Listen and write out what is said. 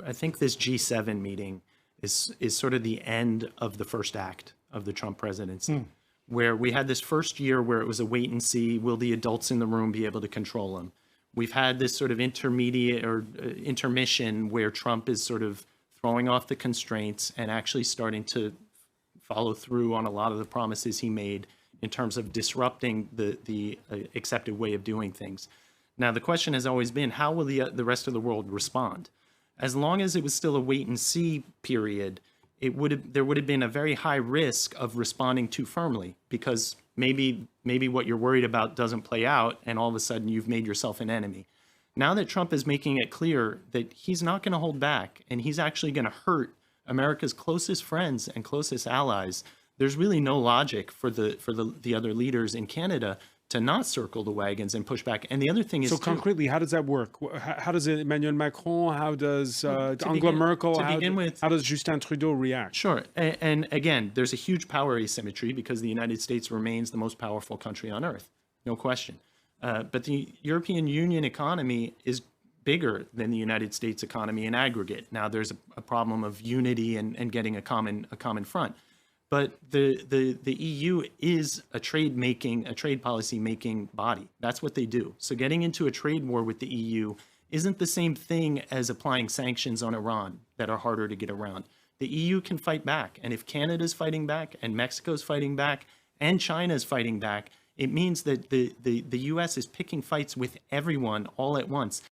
I think this G7 meeting is sort of the end of the first act of the Trump presidency, where we had this first year where it was a wait and see, will the adults in the room be able to control him? We've had this sort of intermediate or intermission where Trump is sort of throwing off the constraints and actually starting to follow through on a lot of the promises he made in terms of disrupting the accepted way of doing things. Now, the question has always been, how will the rest of the world respond? As long as it was still a wait and see period, there would have been a very high risk of responding too firmly, because maybe what you're worried about doesn't play out, and all of a sudden you've made yourself an enemy. Now that Trump is making it clear that he's not going to hold back, and he's actually going to hurt America's closest friends and closest allies, there's really no logic for the other leaders in Canada to not circle the wagons and push back. And the other thing is, so concretely, how does that work? How does Emmanuel Macron? How does Angela Merkel? How does Justin Trudeau react? Sure. And again, there's a huge power asymmetry because the United States remains the most powerful country on earth, no question. But the European Union economy is bigger than the United States economy in aggregate. Now, there's a problem of unity and getting a common front. But the EU is a trade policy making body. That's what they do. So getting into a trade war with the EU isn't the same thing as applying sanctions on Iran that are harder to get around. The EU can fight back. And if Canada's fighting back and Mexico's fighting back and China's fighting back, it means that the US is picking fights with everyone all at once.